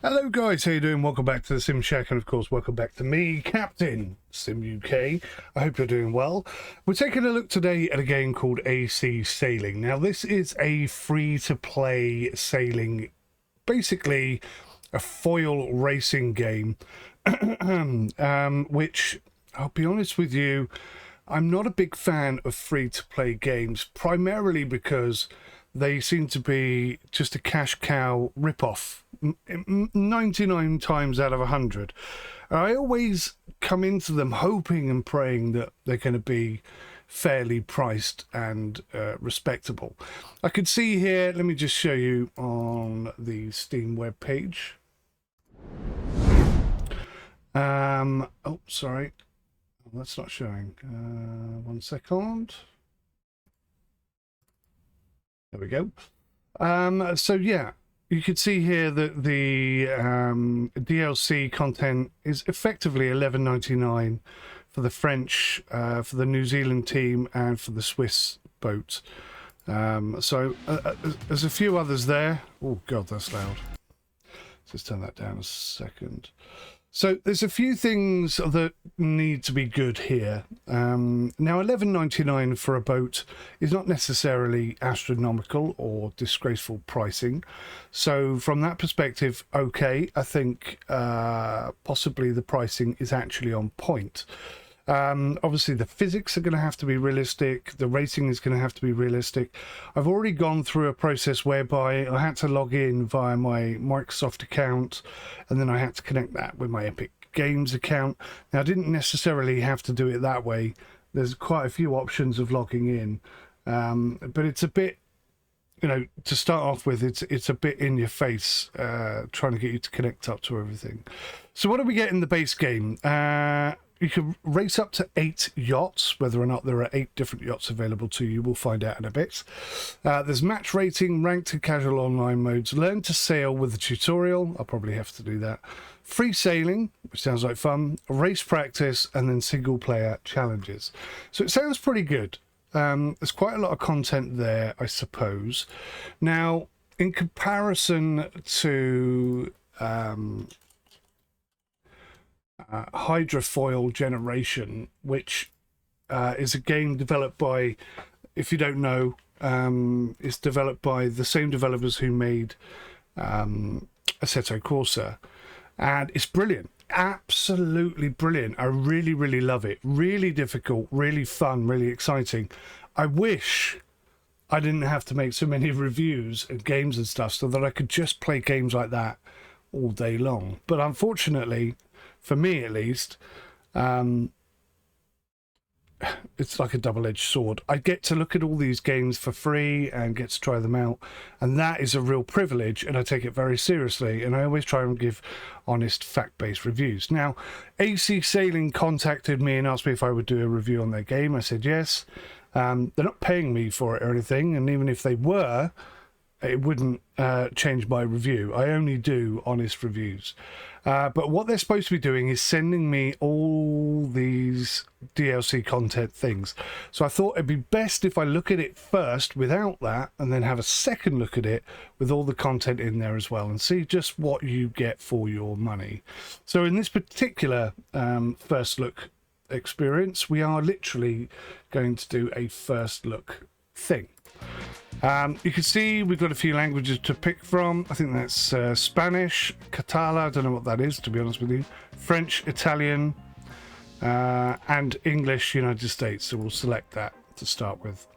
Hello guys, how you doing? Welcome back to the Sim Shack, and of course welcome back to me, Captain Sim UK. I hope you're doing well. We're taking a look today at a game called AC Sailing. Now this is a free-to-play sailing, basically a foil racing game, which, I'll be honest with you, I'm not a big fan of free-to-play games, primarily because they seem to be just a cash cow rip-off 99 times out of 100. I always come into them hoping and praying that they're going to be fairly priced and respectable. I could see here, let me just show you on the Steam web page. Oh, sorry. That's not showing. 1 second. There we go. So yeah, you can see here that the DLC content is effectively $11.99 for the French, for the New Zealand team, and for the Swiss boat. So there's a few others there. Oh God, that's loud. Let's just turn that down a second. So there's a few things that need to be good here. Now, $11.99 for a boat is not necessarily astronomical or disgraceful pricing. So from that perspective, okay, I think possibly the pricing is actually on point. Obviously the physics are going to have to be realistic, the racing is going to have to be realistic. I've already gone through a process whereby I had to log in via my Microsoft account, and then I had to connect that with my Epic Games account. Now I didn't necessarily have to do it that way. There's quite a few options of logging in, but it's a bit, you know, to start off with, it's a bit in your face, trying to get you to connect up to everything. So what do we get in the base game? You can race up to 8 yachts. Whether or not there are 8 different yachts available to you, we'll find out in a bit. There's match rating, ranked and casual online modes. Learn to sail with a tutorial. I'll probably have to do that. Free sailing, which sounds like fun. Race practice, and then single player challenges. So it sounds pretty good. There's quite a lot of content there, I suppose. Now, in comparison to Hydrofoil Generation, which is a game developed by, if you don't know, it's developed by the same developers who made Assetto Corsa, and it's brilliant, absolutely brilliant. I really love it. Really difficult, really fun, really exciting. I wish I didn't have to make so many reviews of games and stuff, so that I could just play games like that all day long. But unfortunately, for me at least, it's like a double-edged sword. I get to look at all these games for free and get to try them out, and that is a real privilege, and I take it very seriously, and I always try and give honest, fact-based reviews. Now, AC Sailing contacted me and asked me if I would do a review on their game. I said yes. They're not paying me for it or anything, and even if they were, it wouldn't change my review. I only do honest reviews. But what they're supposed to be doing is sending me all these DLC content things. So I thought it'd be best if I look at it first without that, and then have a second look at it with all the content in there as well, and see just what you get for your money. So in this particular first look experience, we are literally going to do a first look thing. You can see we've got a few languages to pick from. I think that's Spanish, Catala, I don't know what that is, to be honest with you, French, Italian, and English, United States. So we'll select that to start with.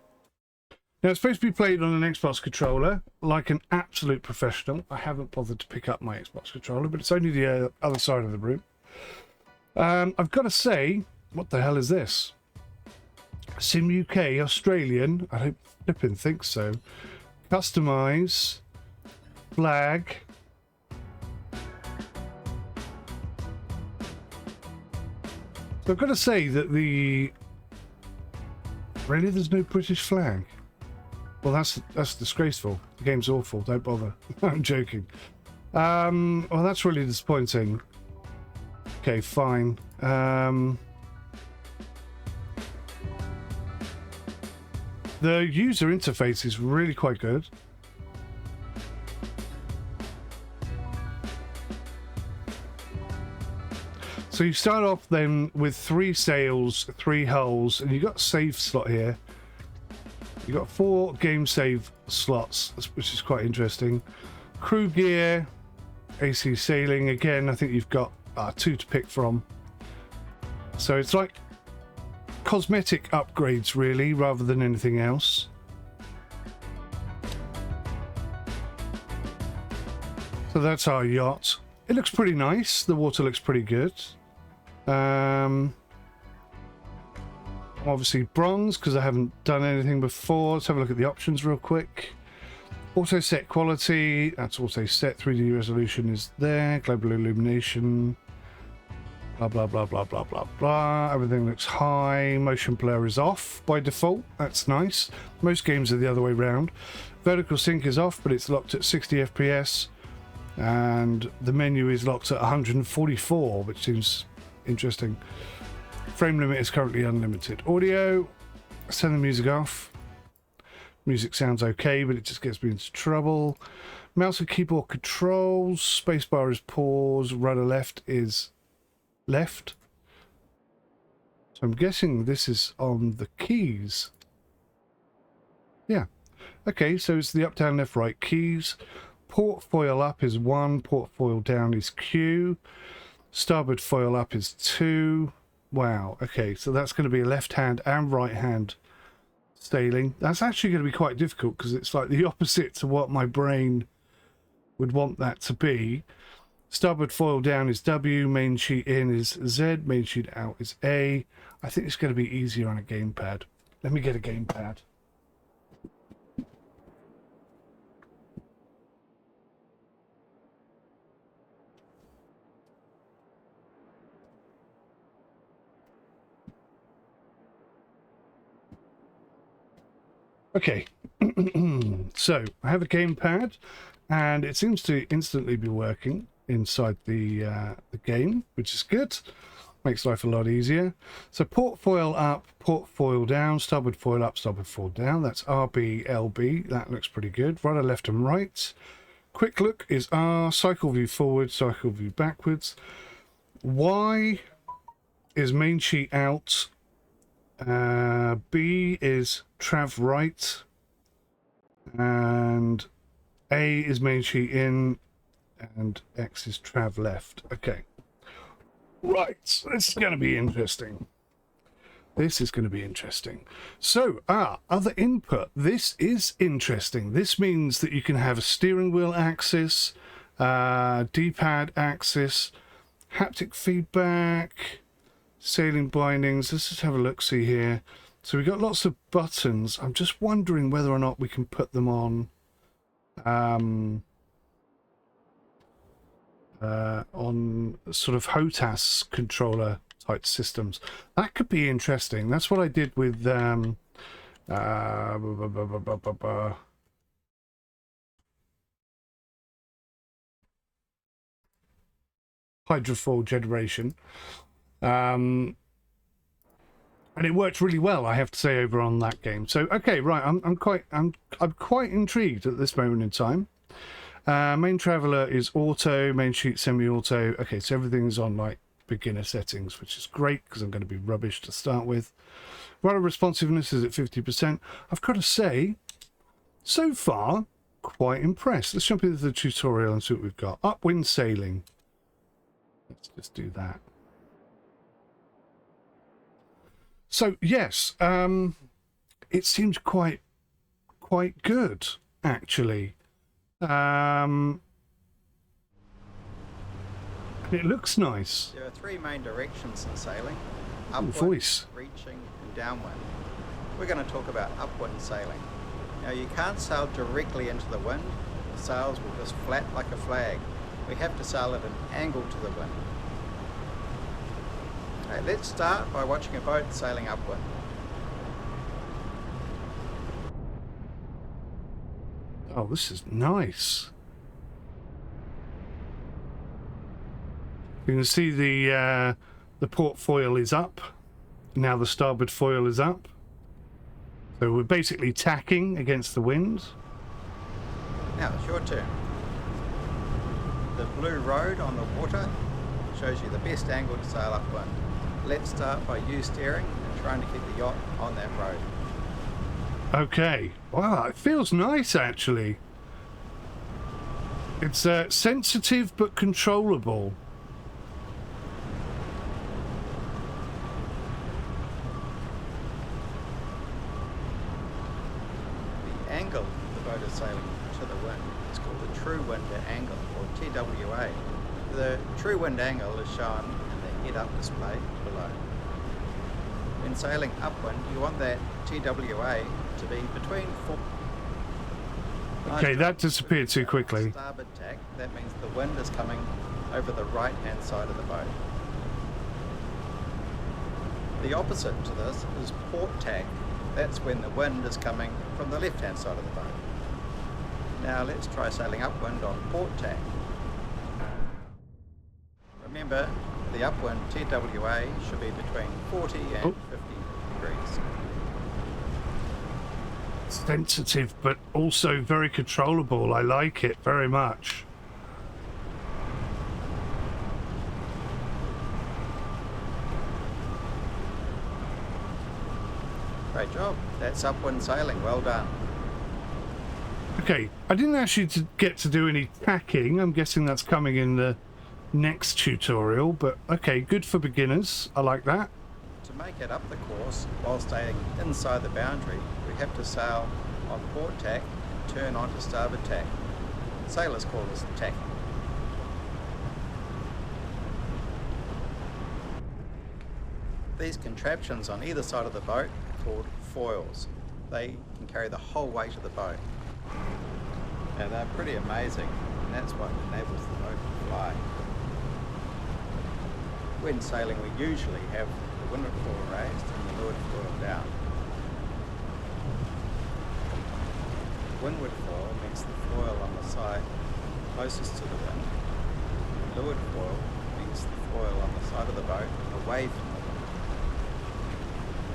Now, it's supposed to be played on an Xbox controller, like an absolute professional. I haven't bothered to pick up my Xbox controller, but it's only the other side of the room. I've got to say, what the hell is this? Sim UK, Australian, I don't flipping think so. Customize, flag. So I've got to say that really, there's no British flag. Well, that's disgraceful. The game's awful. Don't bother. I'm joking. Well, that's really disappointing. Okay, fine. The user interface is really quite good. So you start off then with 3 sails, 3 hulls, and you've got a save slot here. You've got 4 game save slots, which is quite interesting. Crew gear, AC sailing, again, I think you've got 2 to pick from. So it's like cosmetic upgrades, really, rather than anything else. So that's our yacht. It looks pretty nice. The water looks pretty good. Obviously bronze, because I haven't done anything before. Let's have a look at the options real quick. Auto set quality, that's auto set. 3D resolution is there. Global illumination. Blah, blah, blah, blah, blah, blah, blah. Everything looks high. Motion blur is off by default. That's nice. Most games are the other way around. Vertical sync is off, but it's locked at 60 FPS. And the menu is locked at 144, which seems interesting. Frame limit is currently unlimited. Audio, turn the music off. Music sounds okay, but it just gets me into trouble. Mouse and keyboard controls. Spacebar is pause. Rudder left is left. So I'm guessing this is on the keys. Yeah. Okay, so it's the up, down, left, right keys. Port foil up is 1. Port foil down is Q. Starboard foil up is 2. Wow. Okay, so that's going to be a left hand and right hand sailing. That's actually going to be quite difficult because it's like the opposite to what my brain would want that to be. Starboard foil down is W. Main sheet in is Z. Main sheet out is A. I think it's going to be easier on a gamepad. Let me get a gamepad. Okay, so I have a gamepad, and it seems to instantly be working inside the game, which is good. Makes life a lot easier. So port foil up, port foil down, starboard foil up, starboard foil down. That's RB, LB. That looks pretty good. Rudder left and right. Quick look is R. Cycle view forward, cycle view backwards. Y is main sheet out. B is trav right, and A is main sheet in, and X is trav left. Okay, right, so this is going to be interesting. This is going to be interesting. So, other input. This is interesting. This means that you can have a steering wheel axis, D-pad axis, haptic feedback, sailing bindings. Let's just have a look see here. So we've got lots of buttons. I'm just wondering whether or not we can put them on sort of HOTAS controller type systems. That could be interesting. That's what I did with hydrofoil generation. And it worked really well, I have to say, over on that game. So okay, right, I'm quite intrigued at this moment in time. Main traveler is auto, main sheet semi-auto. Okay, so everything is on like beginner settings, which is great because I'm going to be rubbish to start with. Rudder responsiveness is at 50%. I've got to say, so far, quite impressed. Let's jump into the tutorial and see what we've got. Upwind sailing. Let's just do that. So yes, it seems quite good actually. It looks nice. There are 3 main directions in sailing: upwind, voice, reaching, and downwind. We're going to talk about upwind sailing. Now you can't sail directly into the wind. The sails will just flap like a flag. We have to sail at an angle to the wind. Okay, let's start by watching a boat sailing upwind. Oh, this is nice. You can see the port foil is up. Now the starboard foil is up. So we're basically tacking against the wind. Now it's your turn. The blue road on the water shows you the best angle to sail upwind. Let's start by you steering and trying to keep the yacht on that road. Okay. Wow, it feels nice actually. It's sensitive but controllable. The angle the boat is sailing to the wind is called the true wind angle, or TWA. The true wind angle is shown in the head-up display below. When sailing upwind, you want that TWA to be between 4... Okay, that disappeared too quickly. Starboard tack, that means the wind is coming over the right-hand side of the boat. The opposite to this is port tack. That's when the wind is coming from the left-hand side of the boat. Now let's try sailing upwind on port tack. Remember, the upwind TWA should be between 40 and 50 degrees. Sensitive, but also very controllable. I like it very much. Great job. That's upwind sailing. Well done. Okay, I didn't actually get to do any tacking. I'm guessing that's coming in the next tutorial, but okay, good for beginners. I like that. To make it up the course while staying inside the boundary, we have to sail on port tack and turn onto starboard tack. Sailors call this tacking. These contraptions on either side of the boat are called foils. They can carry the whole weight of the boat. Now they're pretty amazing, and that's what enables the boat to fly. When sailing, we usually have the windward foil raised and the leeward foil down. Windward foil means the foil on the side closest to the wind. Leeward foil means the foil on the side of the boat away from the wind.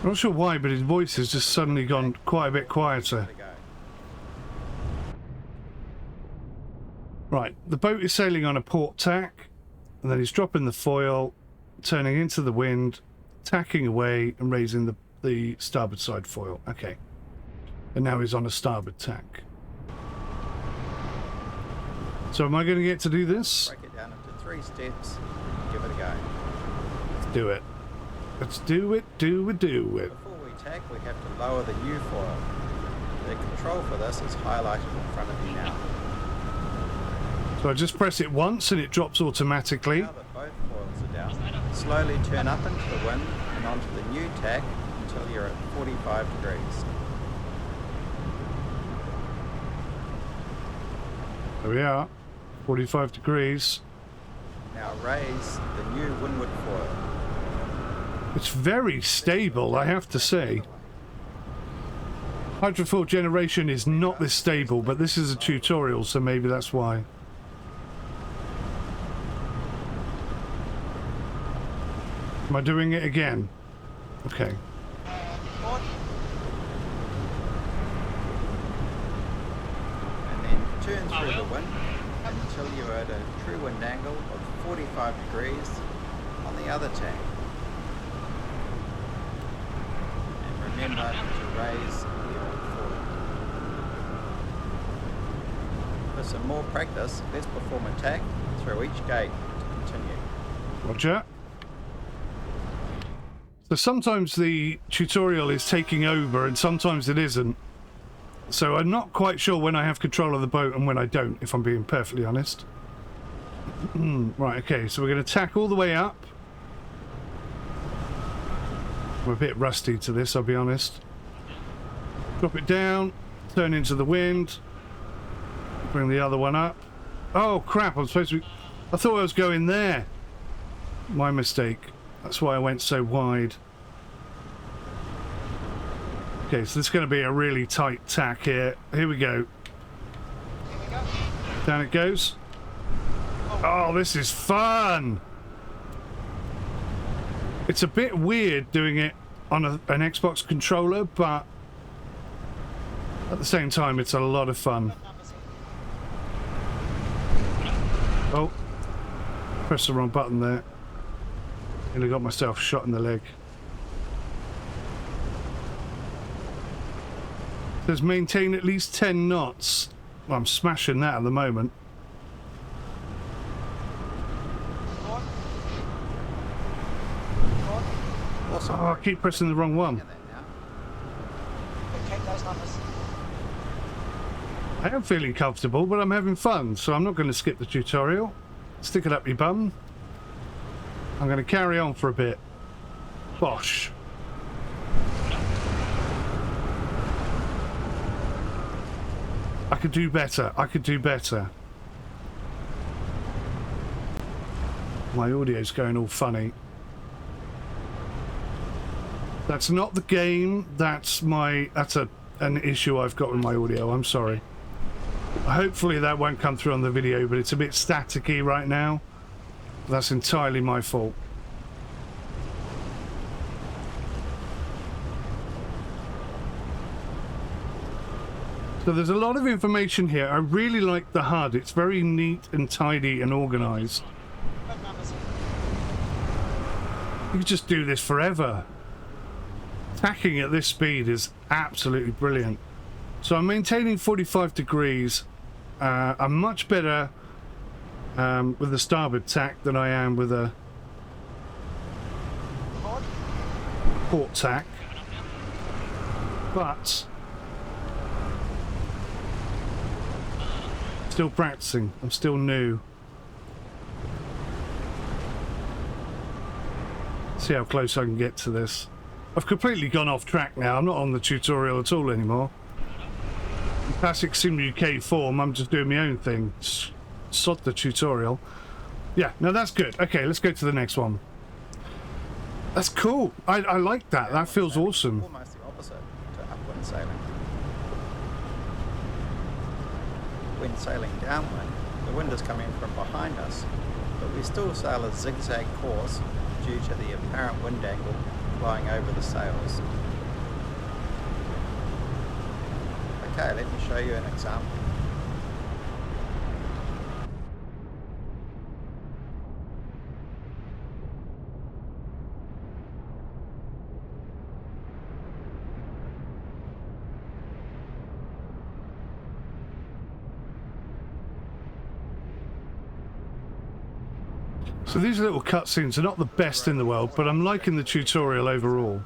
I'm not sure why, but his voice has just suddenly gone quite a bit quieter. Right, the boat is sailing on a port tack, and then he's dropping the foil, turning into the wind, tacking away, and raising the starboard side foil. Okay. And now he's on a starboard tack. So am I going to get to do this? Break it down into 3 steps, give it a go. Let's do it. Let's do it, do it. Before we tack, we have to lower the new foil. The control for this is highlighted in front of you now. So I just press it once and it drops automatically. Now that both foils are down, slowly turn up into the wind and onto the new tack until you're at 45 degrees. There we are, 45 degrees. Now raise the new windward foil. It's very stable, I have to say. Hydrofoil generation is not this stable, but this is a tutorial, so maybe that's why. Am I doing it again? Okay. And then turn through the wind until you're at a true wind angle of 45 degrees on the other tack. And remember to raise the old foil. For some more practice, let's perform a tack through each gate to continue. Roger. So sometimes the tutorial is taking over and sometimes it isn't. So I'm not quite sure when I have control of the boat and when I don't, if I'm being perfectly honest. Right, okay, so we're going to tack all the way up. I'm a bit rusty to this, I'll be honest. Drop it down, turn into the wind. Bring the other one up. Oh crap, I'm supposed to be... I thought I was going there. My mistake. That's why I went so wide. Okay, so this is going to be a really tight tack here. Here we go. Down it goes. Oh, this is fun! It's a bit weird doing it on an Xbox controller, but at the same time, it's a lot of fun. Oh, pressed the wrong button there. Nearly got myself shot in the leg. It says maintain at least 10 knots. Well, I'm smashing that at the moment. Awesome. Oh, I keep pressing the wrong one. Look at that now. Keep those numbers. I am feeling comfortable, but I'm having fun, so I'm not going to skip the tutorial. Stick it up your bum. I'm going to carry on for a bit. Bosh. I could do better. I could do better. My audio's going all funny. That's not the game. That's an issue I've got with my audio. I'm sorry. Hopefully that won't come through on the video, but it's a bit staticky right now. That's entirely my fault. So there's a lot of information here. I really like the HUD. It's very neat and tidy and organized. Good numbers. You could just do this forever. Tacking at this speed is absolutely brilliant. So I'm maintaining 45 degrees. I'm much better with the starboard tack than I am with a port tack. But still practicing. I'm still new. See how close I can get to this. I've completely gone off track now. I'm not on the tutorial at all anymore. In classic Sim UK form, I'm just doing my own thing. Sod the tutorial. Yeah, no, that's good. Okay, let's go to the next one. That's cool. I like that. That feels awesome. Almost the opposite to upwind sailing. When sailing downwind, the wind is coming from behind us, but we still sail a zigzag course due to the apparent wind angle flying over the sails. Okay, let me show you an example. So these little cutscenes are not the best in the world, but I'm liking the tutorial overall.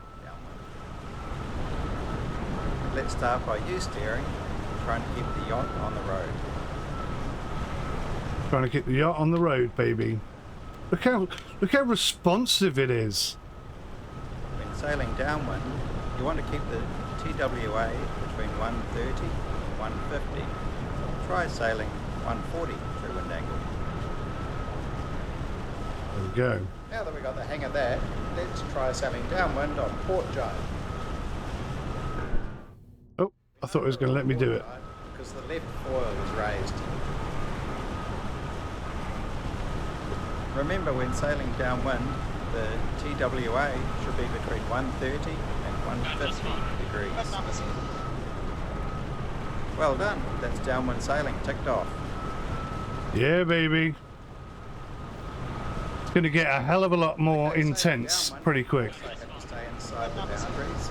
Let's start by you steering, trying to keep the yacht on the road. Trying to keep the yacht on the road, baby. Look how responsive it is. When sailing downwind, you want to keep the TWA between 130 and 150. Try sailing 140 through wind angle. There we go. Now that we got the hang of that, let's try sailing downwind on port jibe. Oh, I thought it was going to let me do it. Because the left foil is raised. Remember, when sailing downwind, the TWA should be between 130 and 150 degrees. Good numbers. Well done, that's downwind sailing ticked off. Yeah, baby. It's going to get a hell of a lot more intense pretty quick. I have to stay inside the boundaries.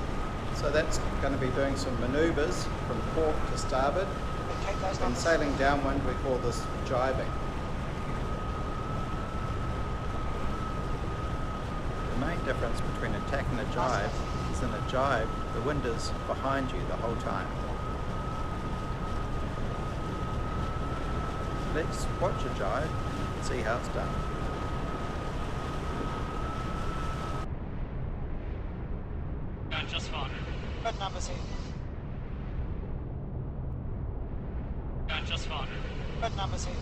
So that's going to be doing some manoeuvres from port to starboard. Keep those In numbers. sailing downwind, we call this jibing. The main difference between a tack and a jibe is in a jibe, the wind is behind you the whole time. Let's watch a jibe and see how it's done. Going just fine. Good numbers here. Going just fine. Good numbers here.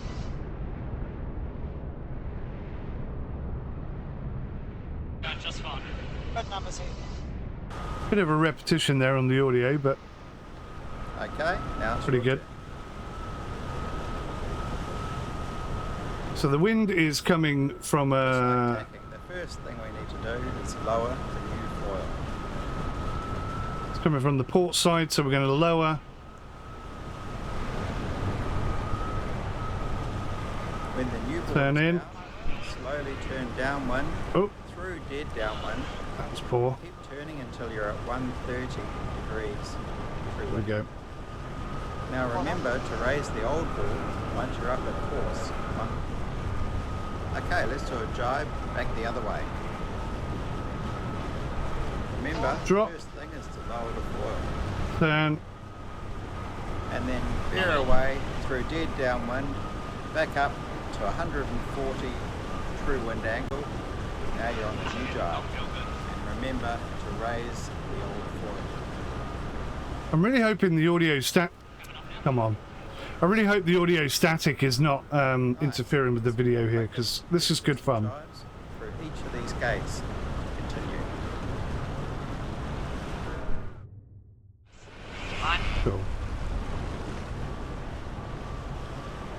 Going just fine. Good numbers here. Bit of a repetition there on the audio, but Okay, now it's pretty your good. So the wind is coming from turn. a... Tacking. The first thing we need to do is lower the new foil. It's coming from the port side, so we're going to lower. When the new Turn board's in. out, slowly turn downwind Oh, through dead downwind. That was poor. Keep turning until you're at 130 degrees true There we wind. go. Now remember to raise the old ball once you're up at course. Okay, let's do a jibe back the other way. Remember, Drop. the first thing is to lower the foil. Turn. And then veer away through dead downwind, back up to 140 true wind angle. Now you're on the new jibe. And remember to raise the old foil. I'm really hoping the audio Come on. I really hope the audio static is not interfering with the video here, because this is good fun. Jibes through each of these gates. Continue. Cool.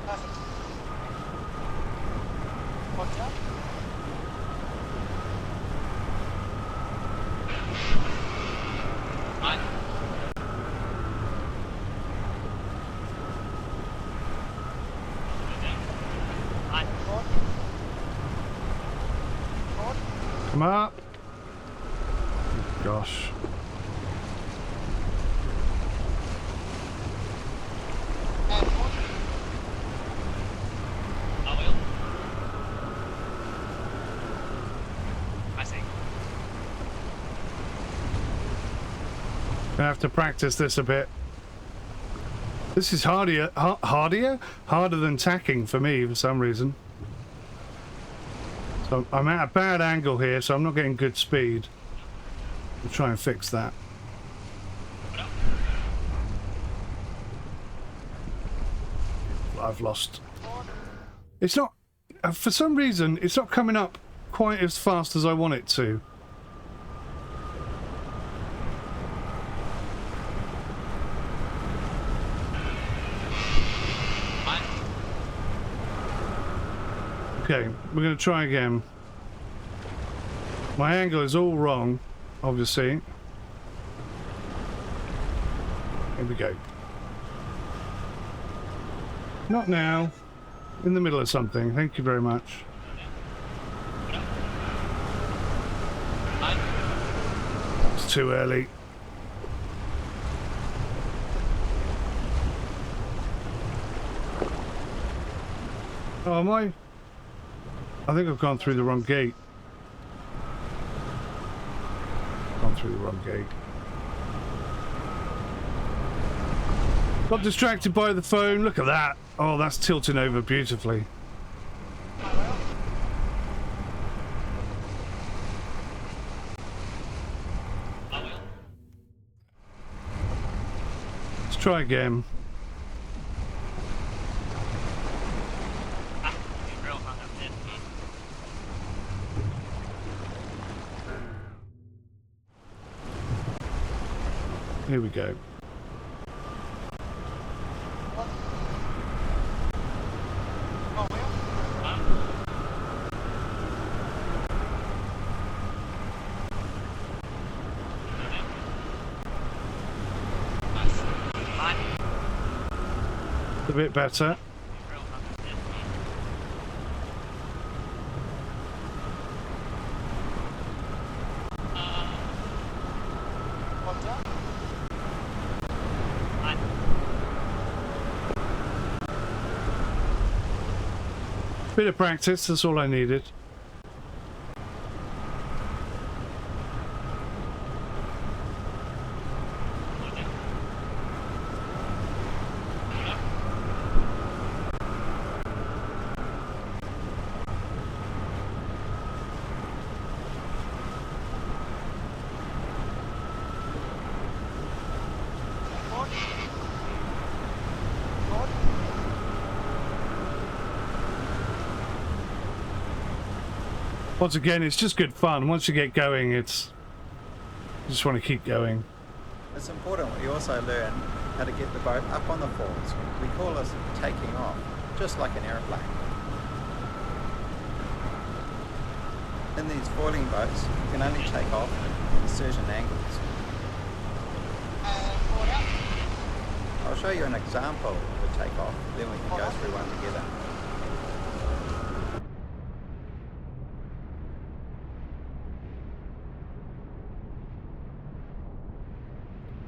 Perfect. What's up? Fine. Come up. Gosh. I have to practice this a bit. This is harder than tacking for me for some reason. So I'm at a bad angle here, so I'm not getting good speed. I'll try and fix that. I've lost. It's not, for some reason, it's not coming up quite as fast as I want it to. Okay, we're going to try again. My angle is all wrong, obviously. Here we go. Not now. In the middle of something. Thank you very much. It's too early. Oh, am I? I think I've gone through the wrong gate. Gone through the wrong gate. Got distracted by the phone. Look at that. Oh, that's tilting over beautifully. Let's try again. Here we go. A bit better. Bit of practice, that's all I needed. Once again, it's just good fun. Once you get going, it's... You just want to keep going. It's important we also learn how to get the boat up on the falls. We call this taking off, just like an aeroplane. In these foiling boats, you can only take off at certain angles. I'll show you an example of a takeoff, then we can go through one together.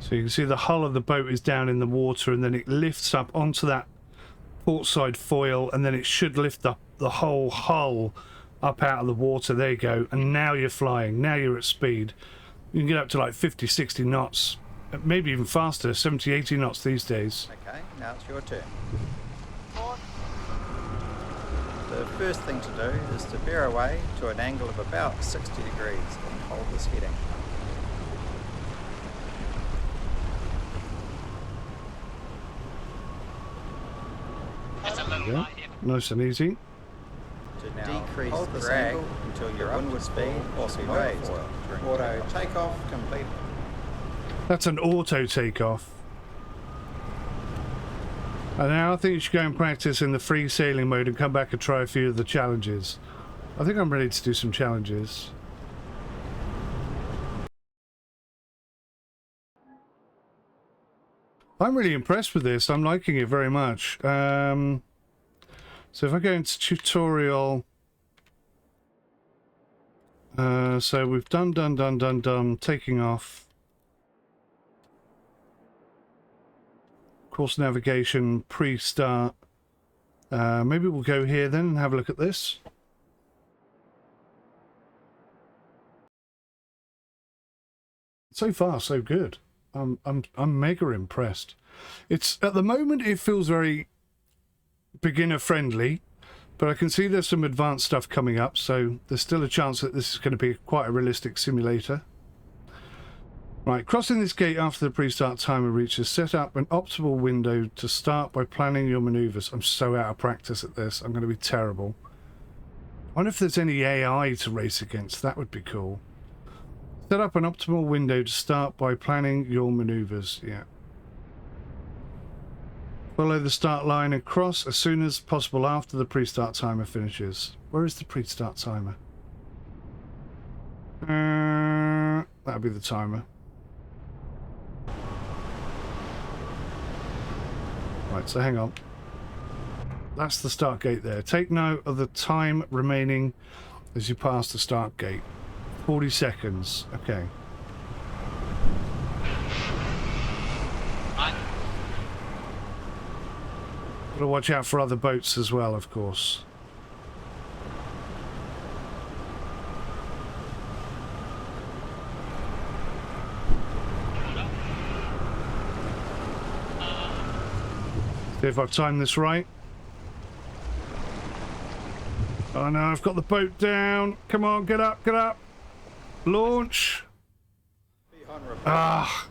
So you can see the hull of the boat is down in the water, and then it lifts up onto that portside foil, and then it should lift up the whole hull up out of the water. There you go. And now you're flying. Now you're at speed. You can get up to like 50, 60 knots. Maybe even faster, 70, 80 knots these days. Okay, now it's your turn. The first thing to do is to bear away to an angle of about 60 degrees and hold this heading. It's a little Yeah. light here. Nice and easy. To now decrease the drag until your upward speed will be raised. Auto takeoff completed. That's an auto takeoff. And now I think you should go and practice in the free sailing mode and come back and try a few of the challenges. I think I'm ready to do some challenges. I'm really impressed with this. I'm liking it very much. So if I go into tutorial, so we've done, taking off. Course navigation, pre-start. Maybe we'll go here then and have a look at this. So far, so good. I'm mega impressed. It's at the moment it feels very beginner friendly, but I can see there's some advanced stuff coming up, so there's still a chance that this is going to be quite a realistic simulator. Right, crossing this gate after the pre-start timer reaches, set up an optimal window to start by planning your maneuvers. I'm so out of practice at this. I'm going to be terrible. I wonder if there's any AI to race against. That would be cool. Set up an optimal window to start by planning your maneuvers. Yeah. Follow the start line and cross as soon as possible after the pre-start timer finishes. Where is the pre-start timer? That'll be the timer. Right, so hang on. That's the start gate there. Take note of the time remaining as you pass the start gate. 40 seconds. Okay. Gotta watch out for other boats as well, of course. See if I've timed this right. Oh no, I've got the boat down. Come on, get up, get up. Launch. Ah.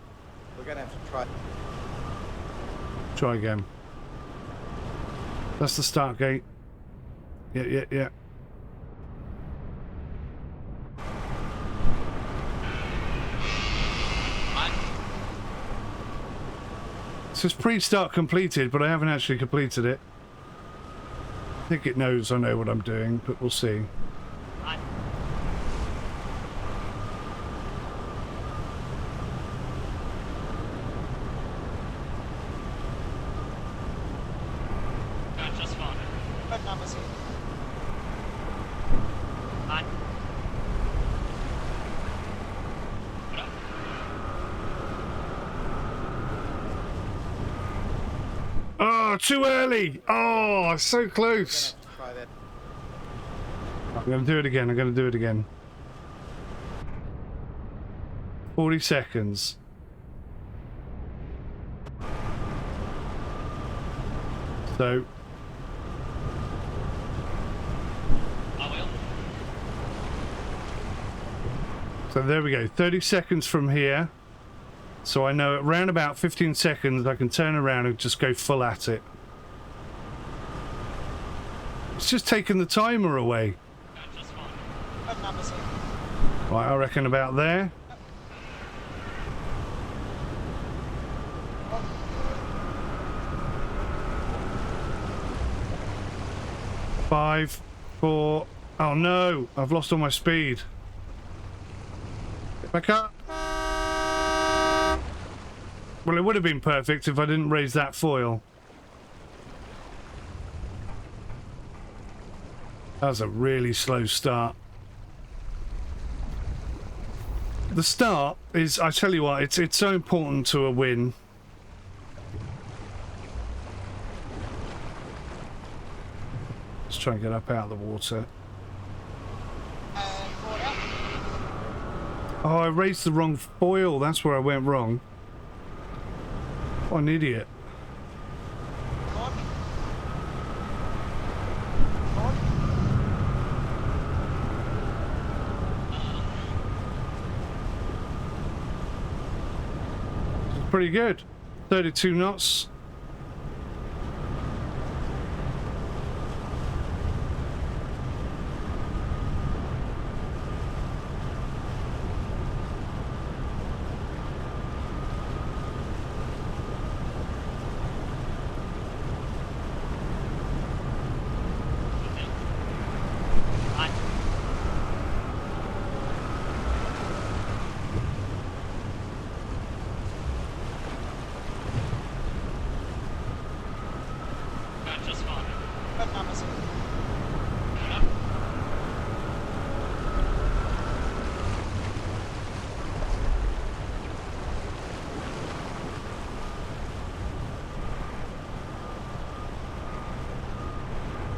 We're going to have to try. Try again. That's the start gate. Yeah. It says pre-start completed, but I haven't actually completed it. I think it knows I know what I'm doing, but we'll see. Just fine. What numbers here? Nine. What up? Oh, too early! Oh, so close! Try that. I'm going to do it again. 40 seconds. So... I will. So there we go, 30 seconds from here. So I know at round about 15 seconds I can turn around and just go full at it. It's just taking the timer away. Just fine. What numbers here? Right, I reckon about there. Five, four. Oh no, I've lost all my speed. Get back up. Well, it would have been perfect if I didn't raise that foil. That was a really slow start. the start is, I tell you what, it's so important to a win. Let's try and get up out of the water. Forward out. Oh, I raised the wrong foil. That's where I went wrong. What an idiot. Forward. Forward. It's pretty good. 32 knots. Right. Going just fine. Good numbers. Yep.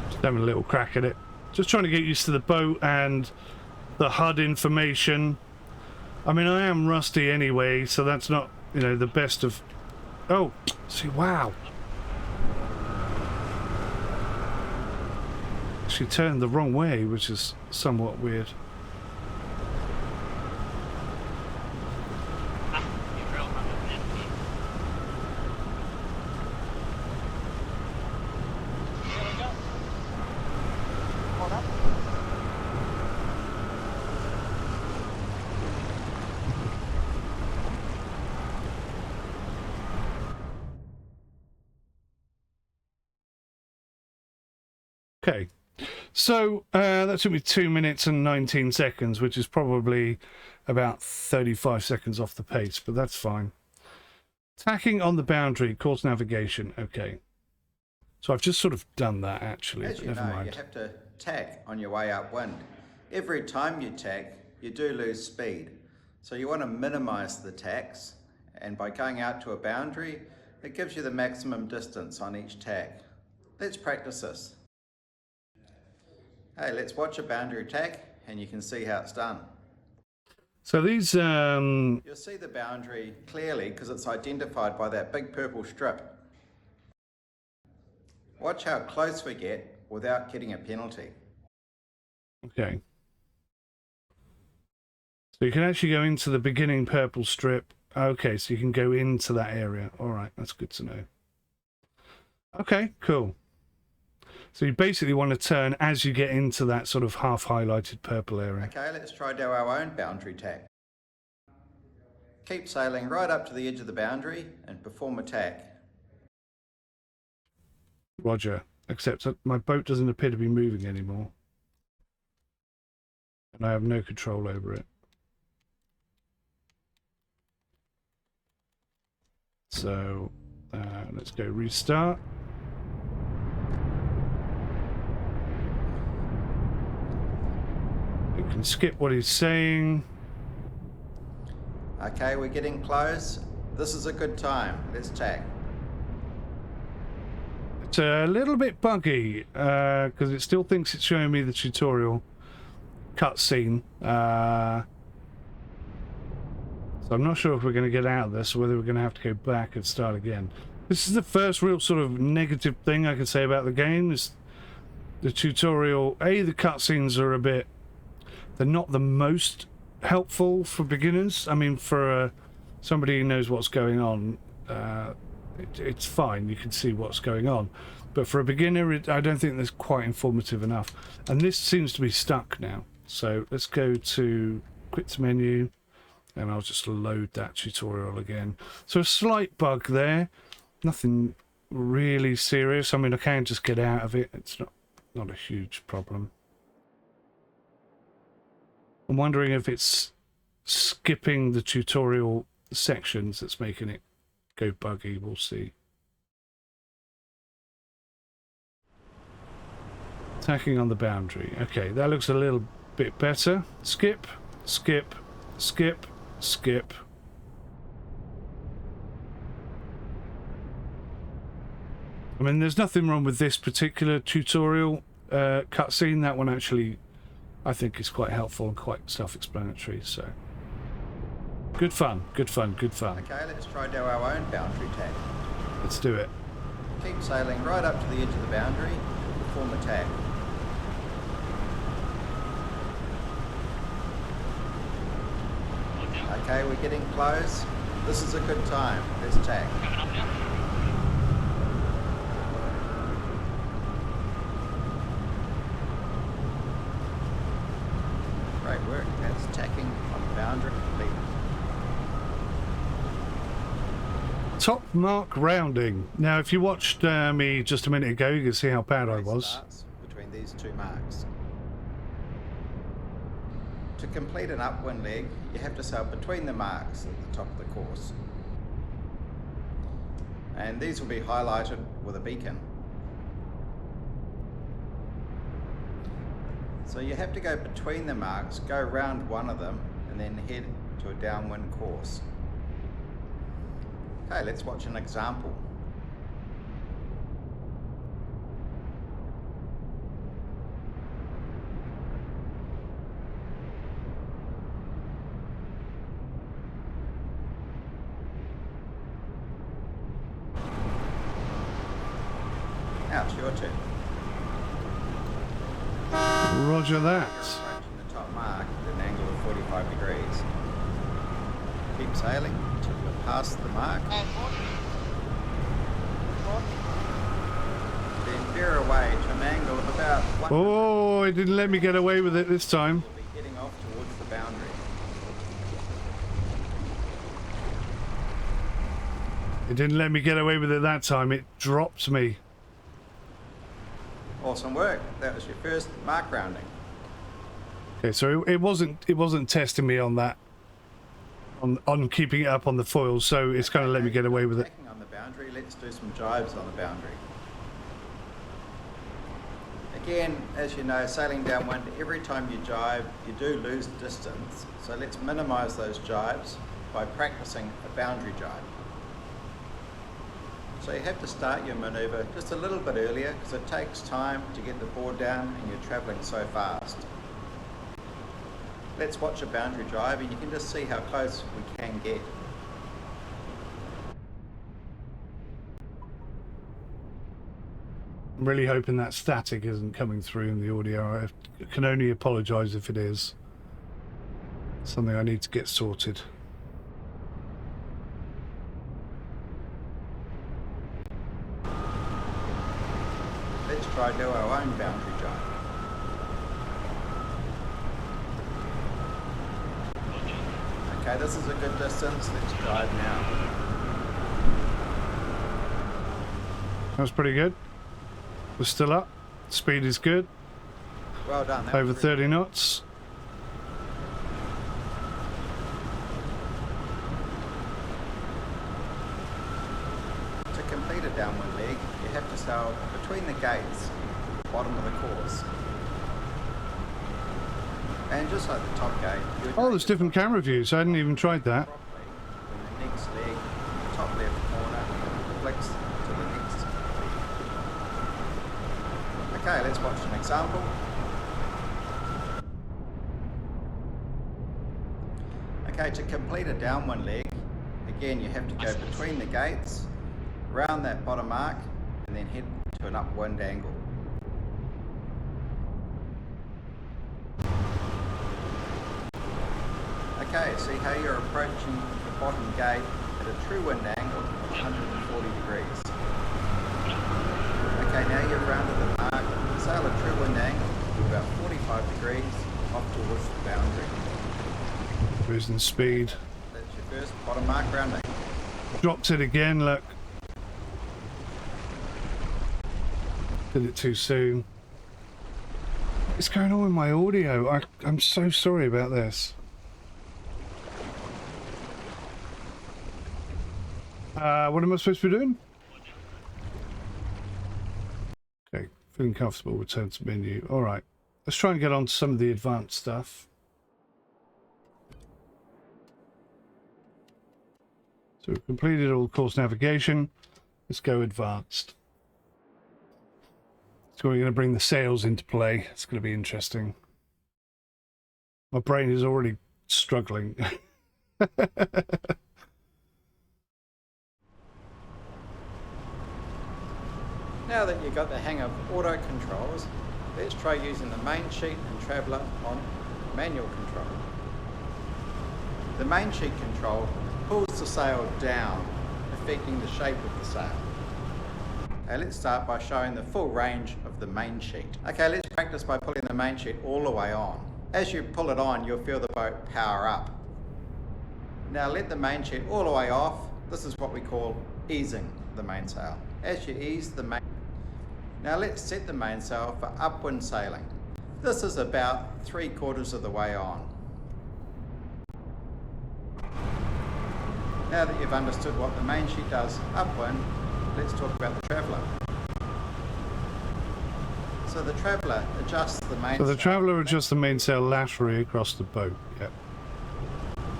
Just having a little crack at it. Just trying to get used to the boat and the HUD information. I mean, I am rusty anyway, so that's not, you know, the best of... Oh, see, wow. She turned the wrong way, which is somewhat weird. Ah, you real number. Here we go. Hold up. Okay, so that took me 2 minutes and 19 seconds, which is probably about 35 seconds off the pace, but that's fine. Tacking on the boundary, course navigation. Okay, so I've just sort of done that actually. As you Never know, mind. you have to tack on your way upwind. Every time you tack, you do lose speed. So you want to minimize the tacks, and by going out to a boundary, it gives you the maximum distance on each tack. Let's practice this. Hey, let's watch a boundary tack, and you can see how it's done. So these, You'll see the boundary clearly because it's identified by that big purple strip. Watch how close we get without getting a penalty. okay. So you can actually go into the beginning purple strip. Okay, so you can go into that area. All right, that's good to know. Okay, cool. So you basically want to turn as you get into that sort of half highlighted purple area. Okay, let's try do our own boundary tack. Keep sailing right up to the edge of the boundary and perform a tack. Roger, except that my boat doesn't appear to be moving anymore. And I have no control over it. So let's go restart. You can skip what he's saying. Okay, we're getting close. This is a good time. Let's tack. It's a little bit buggy because it still thinks it's showing me the tutorial cutscene. So I'm not sure if we're going to get out of this or whether we're going to have to go back and start again. This is the first real sort of negative thing I can say about the game is the tutorial. The cutscenes are a bit... They're not the most helpful for beginners. I mean, for somebody who knows what's going on, it's fine. You can see what's going on. But for a beginner, I don't think that's quite informative enough. And this seems to be stuck now. So let's go to quit menu, and I'll just load that tutorial again. So a slight bug there. Nothing really serious. I mean, I can just get out of it. It's not a huge problem. I'm wondering if it's skipping the tutorial sections that's making it go buggy. We'll see. Tacking on the boundary. Okay, that looks a little bit better. Skip, skip, skip. Skip. I mean, there's nothing wrong with this particular tutorial cutscene. That one actually, I think, is quite helpful and quite self-explanatory. So, good fun, good fun, good fun. Okay, let's try do our own boundary tack. Let's do it. Keep sailing right up to the edge of the boundary and perform a tack. Okay, we're getting close. This is a good time. Let's tack. Coming up now. Great work. That's tacking on the boundary completed. Top mark rounding. Now, if you watched me just a minute ago, you can see how bad I was. Starts between these two marks. To complete an upwind leg, you have to sail between the marks at the top of the course. And these will be highlighted with a beacon. So you have to go between the marks, go round one of them, and then head to a downwind course. Okay, let's watch an example. Now it's your turn. Roger that. You're approaching the top mark at an angle of 45 degrees. Keep sailing until you're past the mark. Then veer away to an angle of about 1. Oh, it didn't let me get away with it this time. You'll be heading off towards the boundary. It didn't let me get away with it that time. It dropped me. Awesome work. That was your first mark rounding. Okay, so it wasn't testing me on that. On keeping it up on the foil, so it's kind of let me get away with it. Tacking on the boundary, let's do some jives on the boundary. Again, as you know, sailing downwind, every time you jibe, you do lose distance. So let's minimize those jibes by practicing a boundary jibe. So you have to start your maneuver just a little bit earlier because it takes time to get the board down and you're traveling so fast. Let's watch a boundary jibe and you can just see how close we can get. I'm really hoping that static isn't coming through in the audio. I can only apologise if it is. Something I need to get sorted. Let's try do our own boundary jibe. Okay, this is a good distance. Let's jibe now. That was pretty good. We're still up. Speed is good. Well done. That Over was really 30 knots. To complete a downwind leg, you have to sail between the gates at the bottom of the course. And just like the top gate, you Oh, there's different camera views. I hadn't even tried that. properly when the next leg, top left corner, flicks to the next. Okay, let's watch an example. Okay, to complete a downwind leg, again you have to go between the gates, round that bottom mark, and then head to an upwind angle. Okay, see how you're approaching the bottom gate at a true wind angle of 140 degrees. Okay, now you've rounded the mark, sail a true wind angle of about 45 degrees off towards the boundary. Cruising speed. That's your first bottom mark rounding. Dropped it again, look. Did it too soon. What's going on with my audio? I'm so sorry about this. What am I supposed to be doing? Okay, feeling comfortable, return to menu. Alright, let's try and get on to some of the advanced stuff. So we've completed all course navigation. Let's go advanced. So we're going to bring the sails into play. It's going to be interesting. My brain is already struggling. Now that you've got the hang of auto controls, let's try using the main sheet and traveller on manual control. The main sheet control pulls the sail down, affecting the shape of the sail. Okay, let's start by showing the full range of the main sheet. Okay, let's practice by pulling the main sheet all the way on. As you pull it on, you'll feel the boat power up. Now let the main sheet all the way off. This is what we call easing the mainsail. As you ease the main... Now let's set the mainsail for upwind sailing. This is about 3/4 of the way on. Now that you've understood what the main sheet does upwind, let's talk about the traveller. So the traveller adjusts the mainsail. So the traveller adjusts the mainsail laterally across the boat. Yep.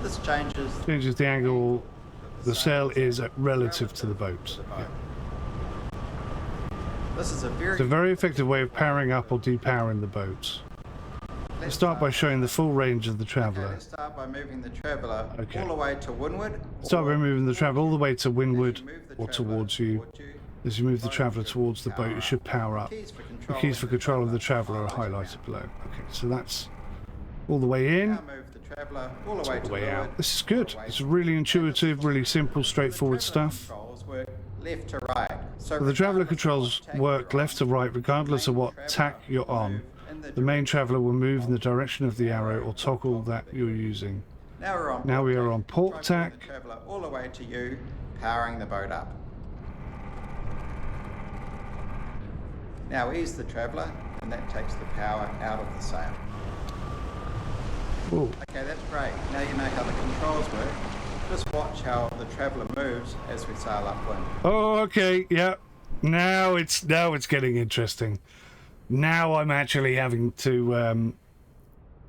This changes the angle the sail is relative to the boat. Yep. This is It's a very effective way of powering up or depowering the boat. Let's start by showing the full range of the traveller. Okay, let's start by moving the traveller all the way to windward. Start by moving the traveller all the way to windward or towards you. As you move the traveller towards the boat, it should power up. The keys for control of the traveller are highlighted below. Okay, so that's all the way in, Now move the traveller all the way all the to way leeward. out. This is good. It's really intuitive, really simple, straightforward stuff. Controls work left to right. So The traveller controls work left to right regardless of what tack you're on. The main traveller will move in the direction of the arrow or toggle that you're using. Now we are on port Try tack. pulling the traveller all the way to you, powering the boat up. Now ease the traveller, and that takes the power out of the sail. Ooh. Okay, that's great. Now you know how the controls work. Just watch how the traveller moves as we sail upwind. Oh, okay, yeah. Now it's getting interesting. Now I'm actually having to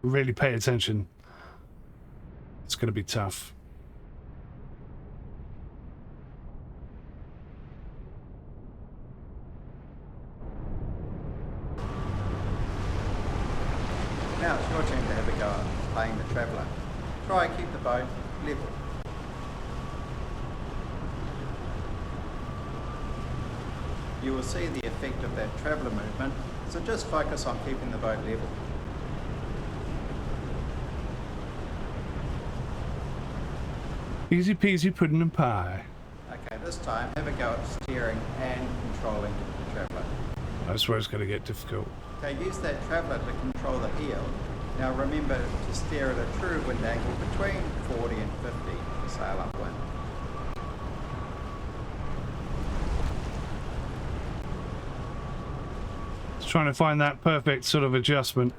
really pay attention. It's going to be tough. Now it's your turn to have a go at playing the traveller. Try and keep the boat level. You will see the effect of that traveller movement, so just focus on keeping the boat level. Easy peasy pudding and pie. Okay, this time have a go at steering and controlling the traveller. That's where it's going to get difficult. Okay, use that traveller to control the heel. Now remember to steer at a true wind angle between 40 and 50 to sail upwind. It's trying to find that perfect sort of adjustment.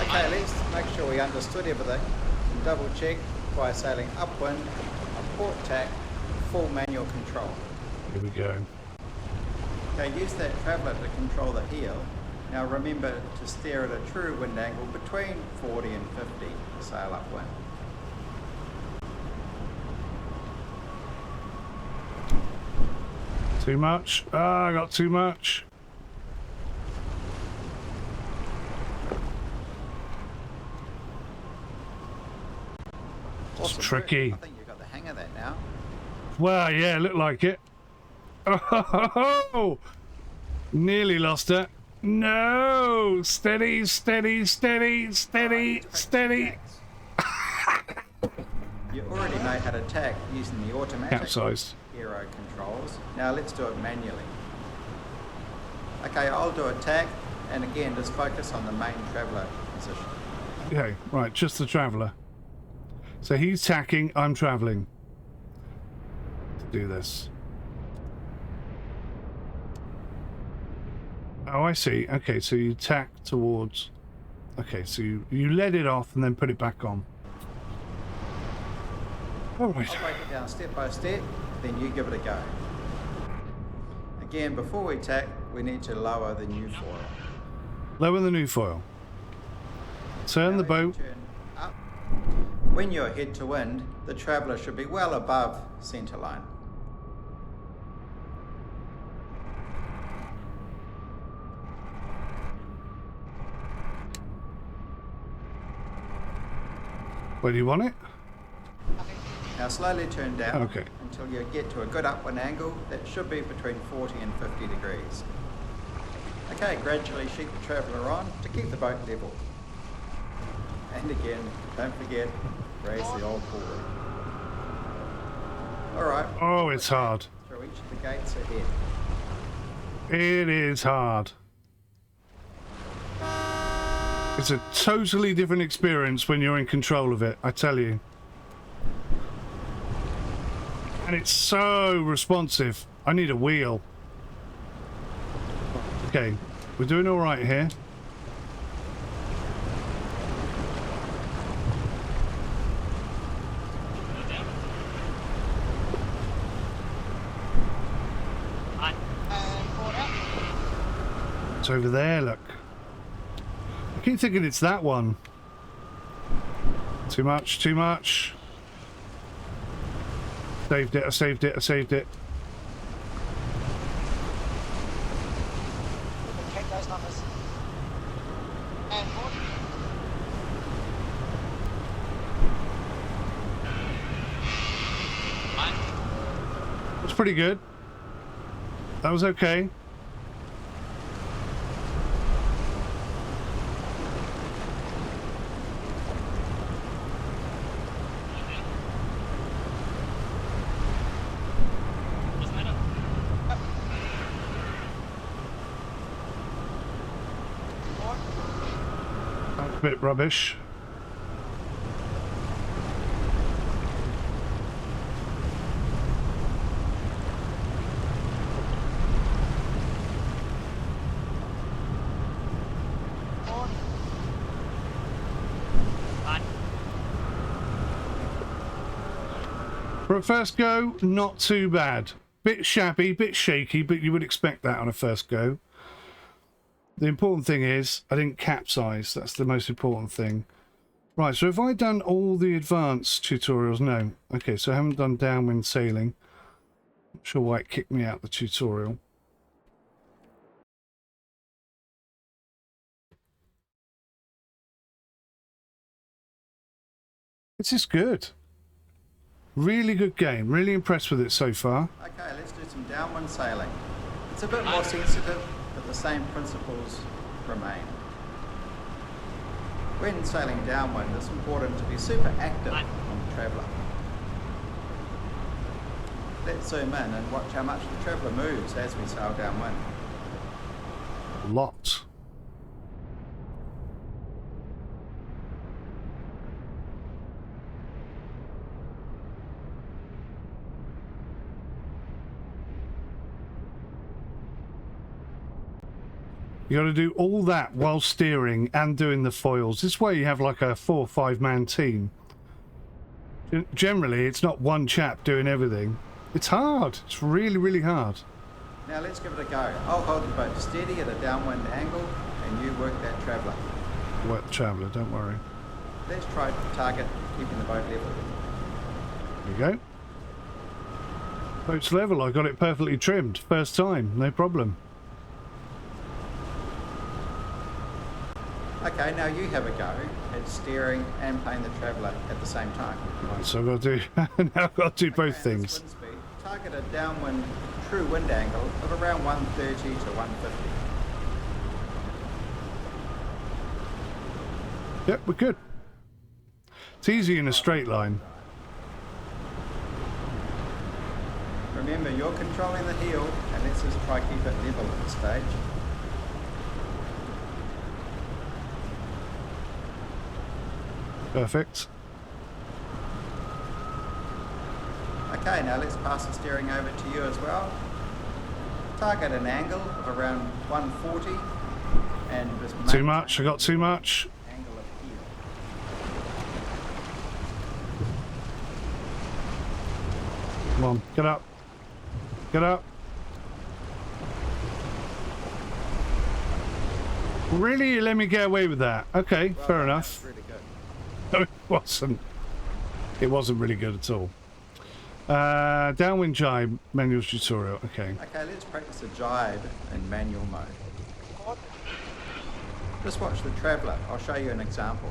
Okay, let's make sure we understood everything and double check by sailing upwind on port tack, full manual control. Here we go. Okay, use that traveller to control the heel. Now remember to steer at a true wind angle between 40 and 50 to sail upwind. Too much? Ah, I got too much. It's Awesome tricky. work. I think you've got the hang of that now. Well, yeah, looked like it. Oh, nearly lost it. No, steady, steady, steady, steady, steady. You already know how to tack using the automatic Capsized. aero controls. Now let's do it manually. Okay, I'll do a tack, and again, just focus on the main traveller position. Okay, right, just the traveller. So he's tacking, I'm travelling. To do this. Oh, I see. Okay, so you tack towards... Okay, so you let it off and then put it back on. All right. I'll break it down step by step, then you give it a go. Again, before we tack, we need to lower the new foil. Lower the new foil. Turn Now the let's boat. turn up. When you're head to wind, the traveller should be well above centre line. Where do you want it? Now slowly turn down Okay. until you get to a good upwind angle that should be between 40 and 50 degrees. Okay, gradually sheet the traveller on to keep the boat level. And again, don't forget, raise the old board. Alright. Oh, it's hard. Through each of the gates ahead. It is hard. It's a totally different experience when you're in control of it, I tell you. And it's so responsive. I need a wheel. Okay, we're doing all right here. It's over there, look. I keep thinking it's that one. Too much, too much. Saved it, I saved it, I saved it. Check those numbers. And forward. That's pretty good. That was okay. That's a bit rubbish. For a first go, not too bad. Bit shabby, bit shaky, but you would expect that on a first go. The important thing is, I didn't capsize. That's the most important thing. Right, so have I done all the advanced tutorials? No. Okay, so I haven't done downwind sailing. Not sure why it kicked me out the tutorial. This is good. Really good game. Really impressed with it so far. Okay, let's do some downwind sailing. It's a bit more sensitive, but the same principles remain. When sailing downwind, it's important to be super active on the traveller. Let's zoom in and watch how much the traveller moves as we sail downwind. A lot. You got to do all that while steering and doing the foils. This way you have like a 4 or 5 man team. Generally, it's not one chap doing everything. It's hard. It's really, really hard. Now let's give it a go. I'll hold the boat steady at a downwind angle and you work that traveller. Work the traveller, don't worry. Let's try to target keeping the boat level. There you go. Boat's level. I got it perfectly trimmed. First time, no problem. Okay, now you have a go at steering and playing the traveller at the same time. Right, so I've got to do now I've got to do both Okay, and things. this wind speed, target a downwind true wind angle of around 130 to 150. Yep, we're good. It's easy in a straight line. Remember, you're controlling the heel, and let's just try keep it level at this stage. Perfect. Okay, now let's pass the steering over to you as well. Target an angle of around 140 and just Too much. I got too much. angle of heel. Come on, get up. Get up. Really? You let me get away with that? Okay, Well fair done, enough. that's really good. No, it wasn't. It wasn't really good at all. Downwind jibe manual tutorial. Okay. Okay, let's practice a jibe in manual mode. Just watch the traveller. I'll show you an example.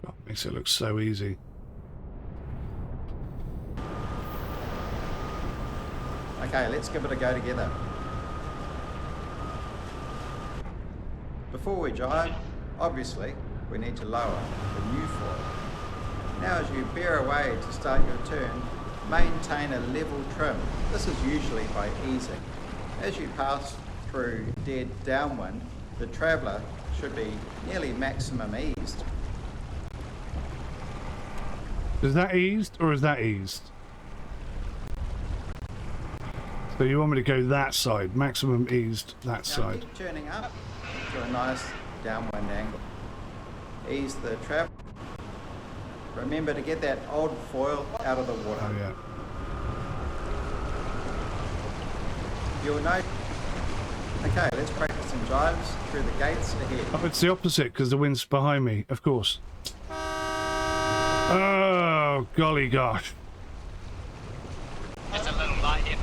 God, makes it look so easy. Okay, let's give it a go together. Before we jibe, obviously, we need to lower the new foil. Now as you bear away to start your turn, maintain a level trim. This is usually by easing. As you pass through dead downwind, the traveller should be nearly maximum eased. Is that eased or is that eased? So you want me to go that side, maximum eased that Now side. keep turning up to a nice downwind angle. Ease the travel. Remember to get that old foil out of the water. Oh yeah. You'll note. Okay, let's practice some jibes through the gates ahead. Oh, it's the opposite because the wind's behind me, of course. Oh, golly gosh. Just a little light here.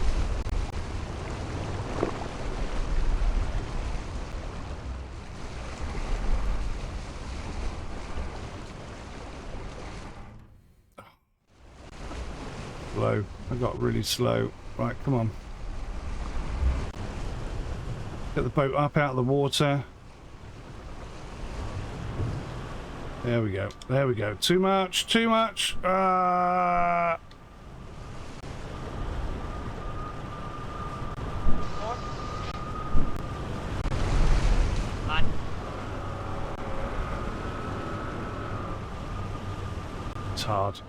Slow. I got really slow. Right, come on. Get the boat up out of the water. There we go. There we go. Too much. Too much. Forward. Line. It's hard.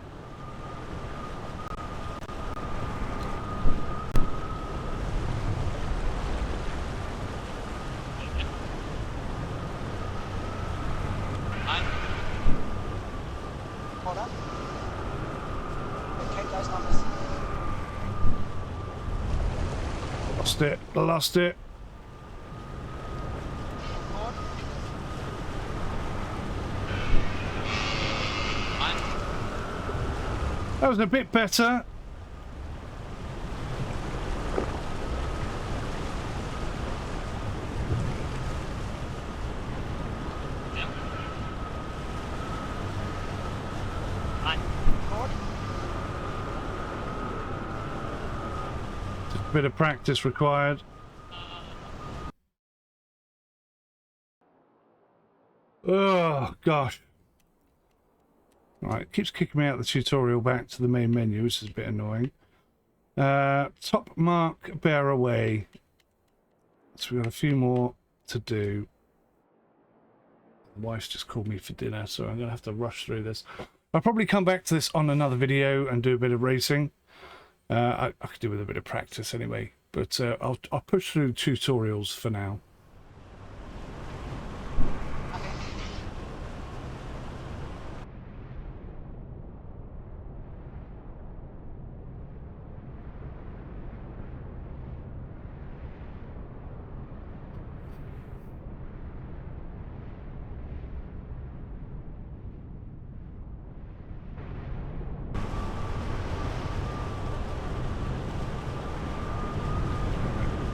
Line. Hold up. Okay, those numbers. Lost it. Lost it. Forward. Line. That was a bit better. Yep. Line. Forward. Just a bit of practice required. Oh gosh. Right, it keeps kicking me out of the tutorial back to the main menu, which is a bit annoying. Top mark, bear away. So we've got a few more to do. The wife's just called me for dinner, so I'm going to have to rush through this. I'll probably come back to this on another video and do a bit of racing. I could do with a bit of practice anyway, but I'll push through tutorials for now.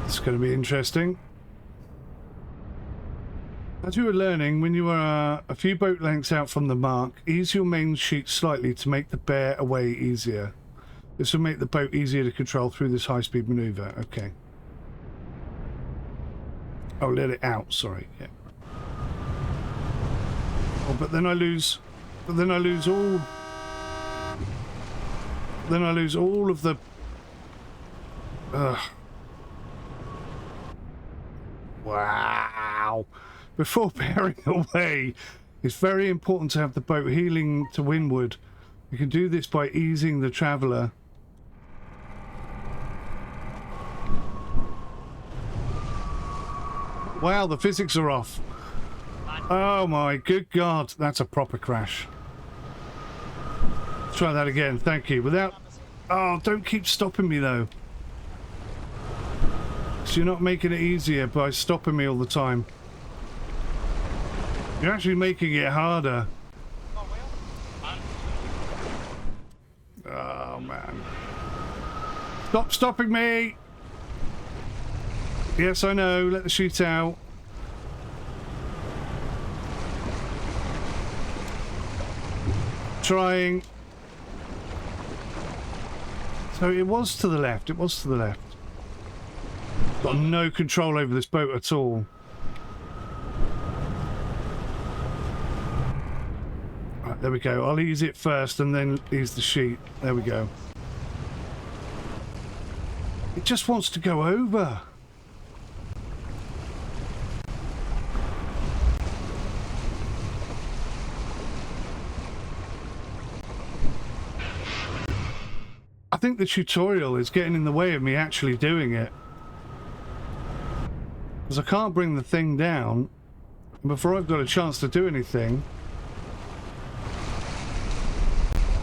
It's going to be interesting. As you were learning, when you are a few boat lengths out from the mark, ease your main sheet slightly to make the bear away easier. This will make the boat easier to control through this high-speed maneuver. Okay. Oh, let it out. Sorry. Yeah. Oh, but then I lose. But then I lose all. Then I lose all of the. Ugh. Wow. Before bearing away, it's very important to have the boat heeling to windward. You can do this by easing the traveller. Wow, the physics are off. Oh my good God, that's a proper crash. Try that again. Thank you. Without... Oh, don't keep stopping me, though. So you're not making it easier by stopping me all the time. You're actually making it harder. Oh, man. Stop stopping me! Yes, I know. Let the sheet out. Trying. So it was to the left. It was to the left. Got no control over this boat at all. Right, there we go. I'll ease it first and then ease the sheet. There we go. It just wants to go over. I think the tutorial is getting in the way of me actually doing it. Because I can't bring the thing down before I've got a chance to do anything.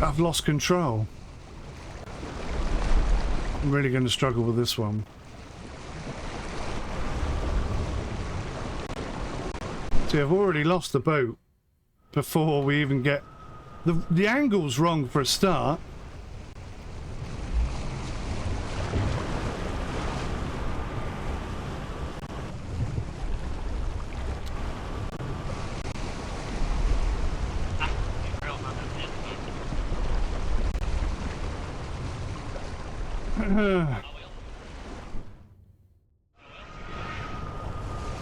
I've lost control. I'm really going to struggle with this one. See, I've already lost the boat before we even get... The angle's wrong for a start.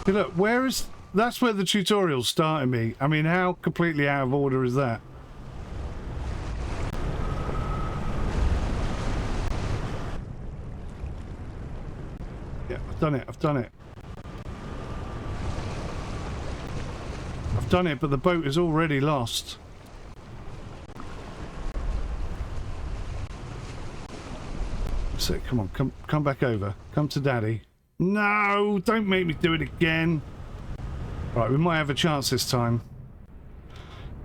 Look, where is... That's where the tutorial's starting me. I mean, how completely out of order is that? Yeah, I've done it, I've done it. I've done it, but the boat is already lost. So, come on, come back over. Come to Daddy. No, don't make me do it again. Right, we might have a chance this time.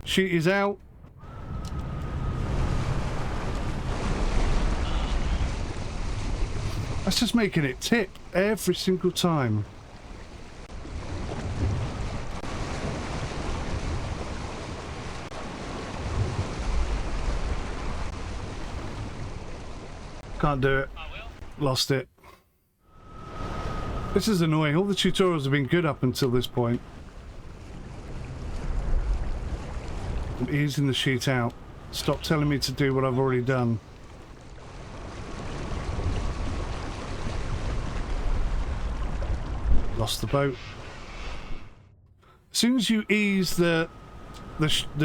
Sheet is out. That's just making it tip every single time. Can't do it. Lost it. This is annoying. All the tutorials have been good up until this point. I'm easing the sheet out. Stop telling me to do what I've already done. Lost the boat. As soon as you ease the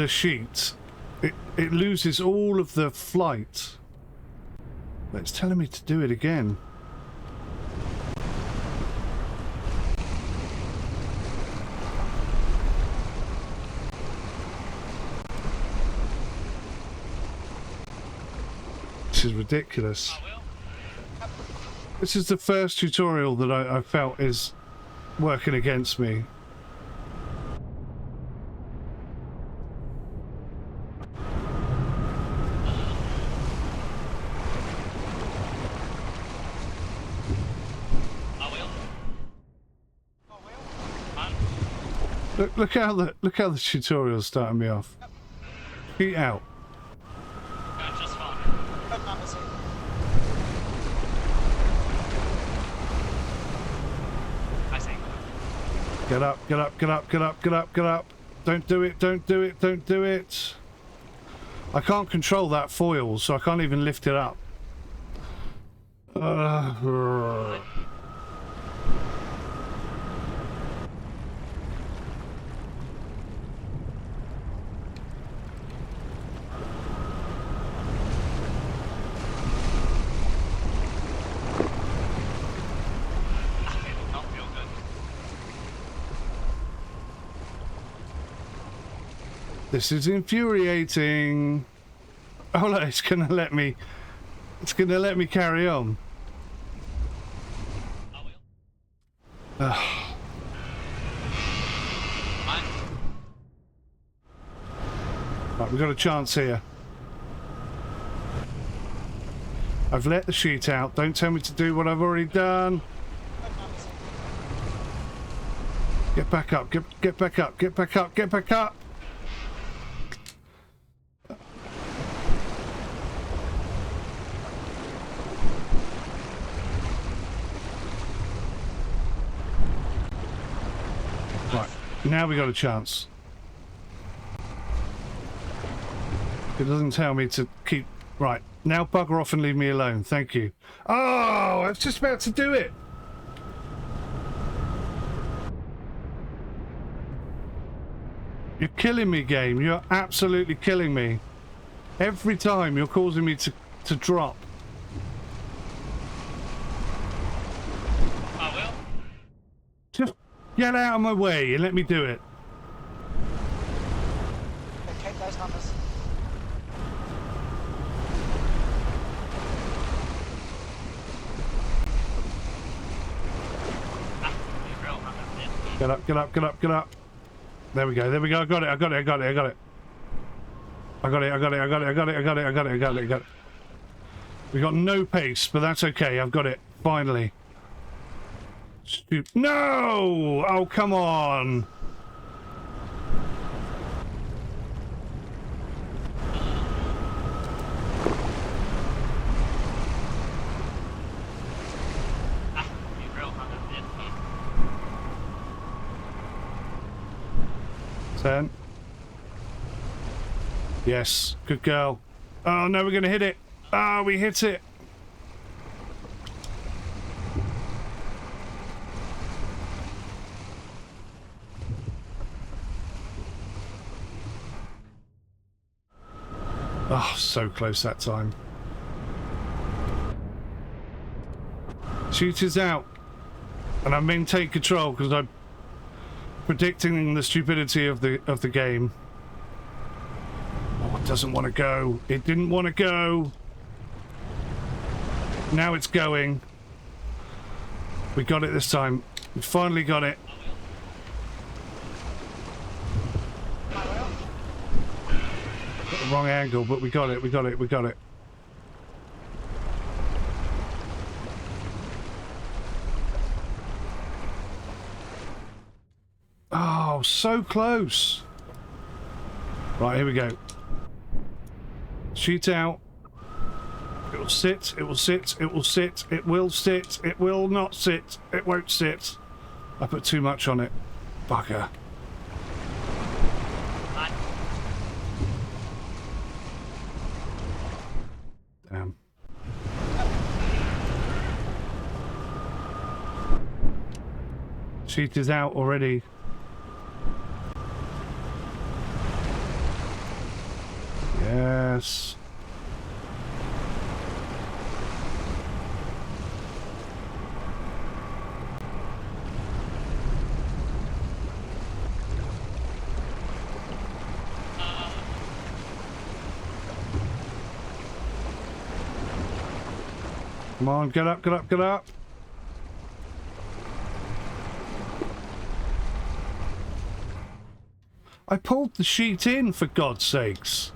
sheet, it loses all of the flight. But it's telling me to do it again. This is ridiculous. This is the first tutorial that I felt is working against me. Look how the tutorial's starting me off. Feet out. Get up, get up, get up, get up, get up, get up. Don't do it, don't do it, don't do it. I can't control that foil, so I can't even lift it up. This is infuriating. Oh no, it's gonna let me carry on. Right, we've got a chance here. I've let the sheet out. Don't tell me to do what I've already done. Get back up. Get back up. Get back up. Get back up. Right. Now we got a chance. It doesn't tell me to keep... Right. Now bugger off and leave me alone. Thank you. Oh, I was just about to do it. You're killing me, game. You're absolutely killing me. Every time you're causing me to drop. I will. Just get out of my way and let me do it. Okay, take those numbers. Get up, get up, get up, get up. There we go, there we go. I got it, I got it, I got it, I got it. I got it, I got it, I got it, I got it, I got it, I got it, I got it, I got it. We got no pace, but that's okay. I've got it, finally. No! Oh, come on. Turn. Yes, good girl. Oh no, we're gonna hit it. Oh, we hit it. Oh, so close that time. Shoot is out. And I maintain control because I'm predicting the stupidity of the game. Oh, it doesn't want to go. It didn't want to go. Now it's going. We got it this time. We finally got it. Got the wrong angle, but we got it. We got it. We got it. Oh, so close. Right, here we go. Sheet out. It will sit, it will sit, it will sit, it will sit, it will not sit, it won't sit. I put too much on it. Bugger. Damn. Sheet is out already. Yes. Come on, get up, get up, get up. I pulled the sheet in, for God's sakes.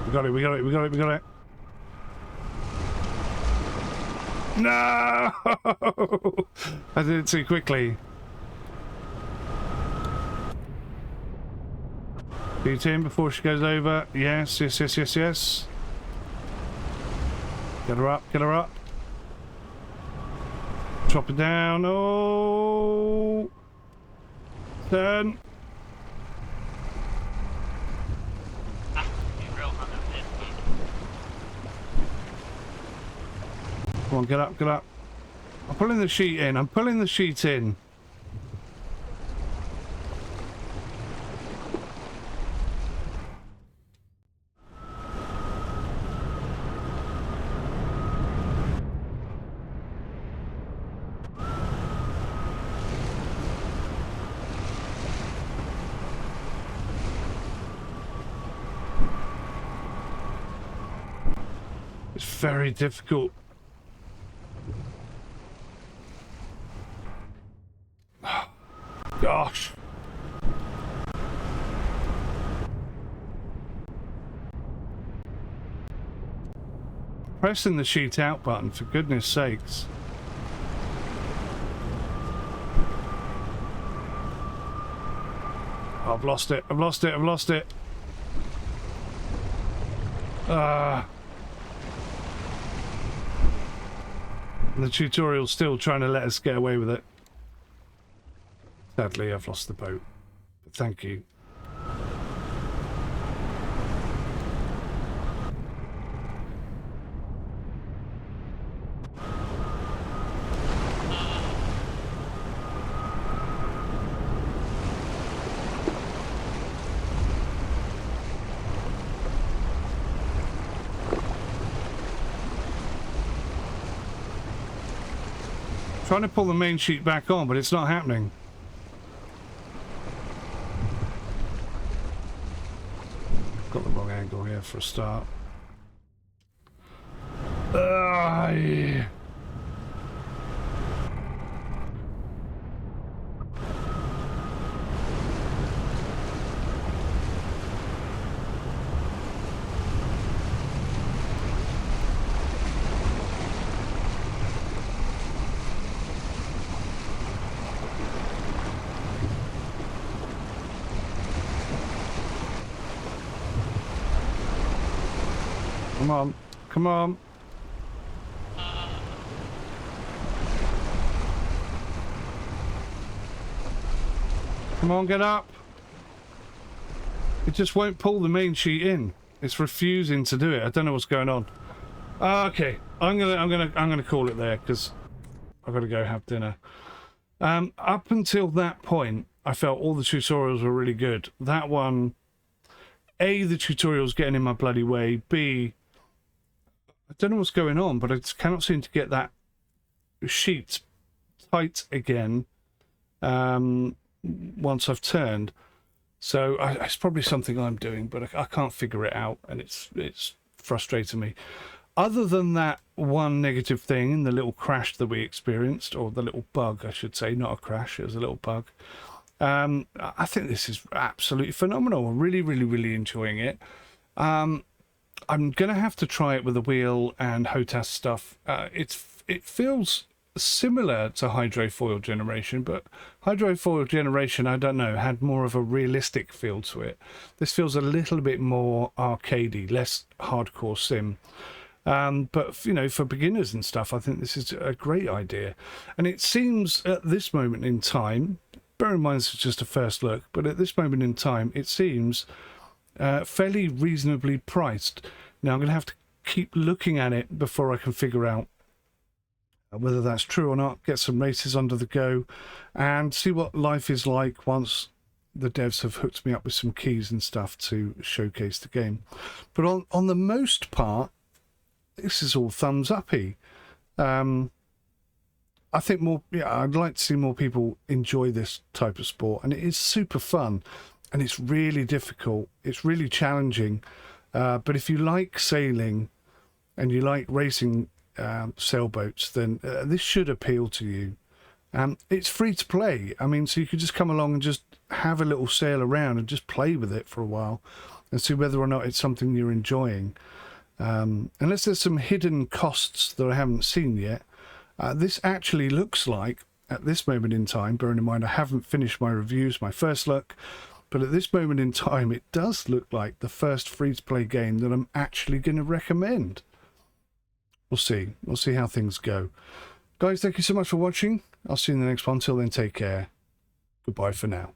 We got it, we got it, we got it, we got it. No! I did it too quickly. Beat in before she goes over. Yes, yes, yes, yes, yes. Get her up, get her up. Drop it down. Oh! Turn. Come on, get up, get up. I'm pulling the sheet in. I'm pulling the sheet in. It's very difficult. Gosh. Pressing the sheet out button, for goodness sakes. Oh, I've lost it. I've lost it. I've lost it. The tutorial's still trying to let us get away with it. Sadly, I've lost the boat. But thank you. Trying to pull the main sheet back on, but it's not happening. Got the wrong angle here for a start. Yeah. Come on, come on. Come on, get up. It just won't pull the main sheet in. It's refusing to do it. I don't know what's going on. Okay, I'm gonna call it there because I've got to go have dinner. Up until that point, I felt all the tutorials were really good. That one, A, the tutorial's getting in my bloody way. B, I don't know what's going on, but I just cannot seem to get that sheet tight again once I've turned. So it's probably something I'm doing, but I can't figure it out, and it's frustrating me. Other than that one negative thing in the little crash that we experienced, or the little bug, I should say, not a crash, it was a little bug. I think this is absolutely phenomenal. I'm really, really, really enjoying it. I'm going to have to try it with the wheel and HOTAS stuff. It feels similar to hydrofoil generation, but hydrofoil generation, I don't know, had more of a realistic feel to it. This feels a little bit more arcadey, less hardcore sim. But, you know, for beginners and stuff, I think this is a great idea. And it seems at this moment in time, bear in mind this is just a first look, but at this moment in time, it seems fairly reasonably priced. Now I'm going to have to keep looking at it before I can figure out whether that's true or not, get some races under the go and see what life is like once the devs have hooked me up with some keys and stuff to showcase the game. But on the most part, this is all thumbs uppy. I think I'd like to see more people enjoy this type of sport, and it is super fun. And it's really difficult. It's really challenging. But if you like sailing and you like racing sailboats, then this should appeal to you. It's free to play. I mean, so you could just come along and just have a little sail around and just play with it for a while and see whether or not it's something you're enjoying. Unless there's some hidden costs that I haven't seen yet, this actually looks like, at this moment in time, bearing in mind I haven't finished my reviews, my first look, but at this moment in time, it does look like the first free-to-play game that I'm actually going to recommend. We'll see. We'll see how things go. Guys, thank you so much for watching. I'll see you in the next one. Till then, take care. Goodbye for now.